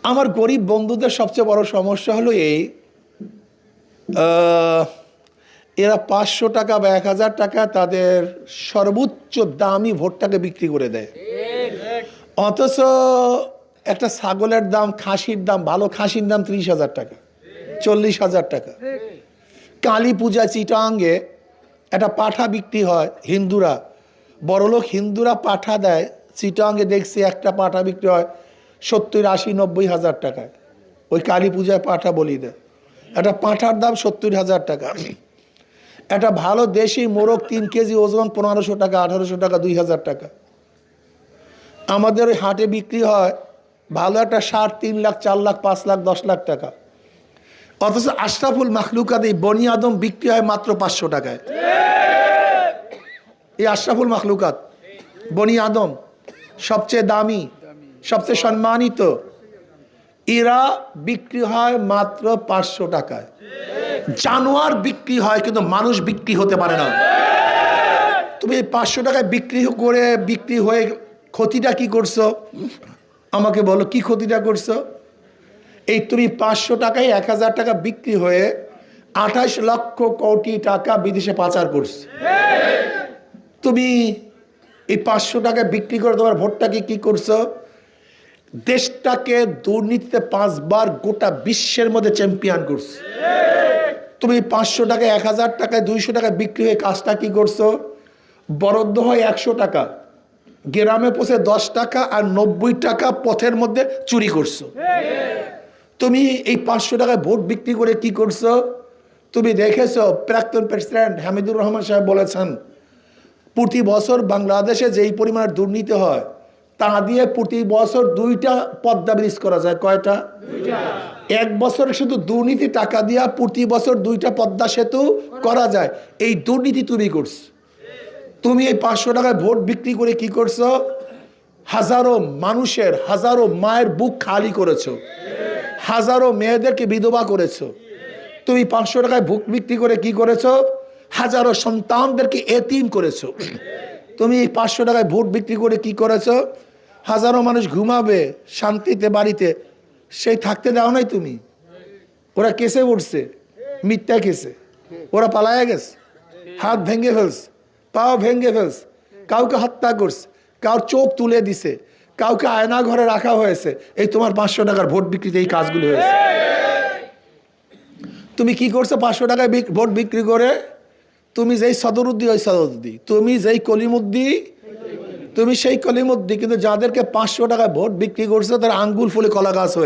আমার গরিব বন্ধুদের সবচেয়ে বড় সমস্যা হলো এই, এরা 500 টাকা বা 1000 টাকা তাদের সর্বোচ্চ দামি ভোটটাকে বিক্রি করে দেয়। অথচ একটা ছাগলের দাম, খাসির দাম, ভালো খাসির দাম 30,000 টাকা, 40,000 টাকা। কালী পূজা চিটাঙ্গে একটা পাঠা বিক্রি হয়, হিন্দুরা, বড়লোক হিন্দুরা পাঠা দেয়। চিটাঙ্গে দেখছি একটা পাঠা বিক্রি হয় 70, 80, 90,000 টাকায়। ওই কালী পূজায় পাঠা বলি দেয়। একটা পাঁঠার দাম 70,000 টাকা। একটা ভালো দেশি মোরগ 3 কেজি ওজন 1500 টাকা, 1800 টাকা, 2000 টাকা। আমাদের ওই হাটে বিক্রি হয় ভালো একটা ষাঁড় 3 লাখ, 4 লাখ, 5 লাখ, 10 লাখ টাকা। অথচ আশরাফুল মাখলুকাত এই বনি আদম বিক্রি হয় মাত্র 500 টাকায়। এই আশরাফুল মাখলুকাত বনি আদম, সবচেয়ে দামি, সবচেয়ে সম্মানিত, এরা বিক্রি হয় মাত্র 500 টাকায়। জানোয়ার বিক্রি হয় কিন্তু মানুষ বিক্রি হতে পারে না। তুমি এই 500 টাকায় বিক্রি হয়ে ক্ষতিটা কি করছো আমাকে বলো, কি ক্ষতিটা করছো? এই তুমি 500 টাকায় 1000 টাকা বিক্রি হয়ে 28 লক্ষ কোটি টাকা বিদেশে পাচার করছো। তুমি এই 500 টাকায় বিক্রি করে তোমার ভোটটাকে কি করছো? দেশটাকে দুর্নীতিতে 5 বার গোটা বিশ্বের মধ্যে চ্যাম্পিয়ন করছো। তুমি 500 টাকায়, 1000 টাকায়, 200 টাকায় বিক্রি হয়ে কাজটা কি করছো? বরাদ্দ হয় 100 টাকা, গ্রামে পৌঁছে 10 টাকা আর 90 টাকা পথের মধ্যে চুরি করছো। তুমি এই 500 টাকায় ভোট বিক্রি করে কি করছো? তুমি দেখেছো প্রাক্তন প্রেসিডেন্ট হামিদুর রহমান সাহেব বলেছেন, প্রতি বছর বাংলাদেশে যেই পরিমাণ দুর্নীতি হয় তা দিয়ে প্রতি বছর 2টা পদ্মা ব্রিজ করা যায়। কয়টা? 2টা। এক বছরে শুধু দুর্নীতি টাকা দিয়া প্রতি বছর 2টা পদ্মা সেতু করা যায়। এই দুর্নীতি তুমি করছো। তুমি এই 500 টাকায় ভোট বিক্রি করে কি করছো? হাজারো মানুষের, হাজারো মায়ের বুক খালি করেছো, হাজারো মেয়েদেরকে বিধবা করেছো। তুমি 500 টাকায় ভোট বিক্রি করে কি করেছো? হাজারো সন্তানদেরকে এতিম করেছো। তুমি এই 500 টাকায় ভোট বিক্রি করে কি করেছো? হাজারো মানুষ ঘুমাবে শান্তিতে বাড়িতে, সেই থাকতে দাও নাই তুমি। ওরা কেসে উঠছে, মিথ্যা কেসে, ওরা পালায়া গেছে, হাত ভেঙে ফেলছে, পাও ভেঙে ফেলছে, কাউকে হত্যা করছে, কাউর চোখ তুলে দিছে, কাউকে আয়না ঘরে রাখা হয়েছে। এই তোমার 500 টাকার ভোট বিক্রিতে এই কাজগুলো হয়েছে। তুমি কি করছো 500 টাকায় ভোট বিক্রি করে? তুমি যেই সদরুদ্দি ওই সদরুদ্দি, তুমি যেই কলিমুদ্দি তুমি সেই কলিমুদ্দি, কিন্তু যাদেরকে 500 টাকায় ভোট বিক্রি করছো তার আঙ্গুল ফুলে কলা গাছ হয়ে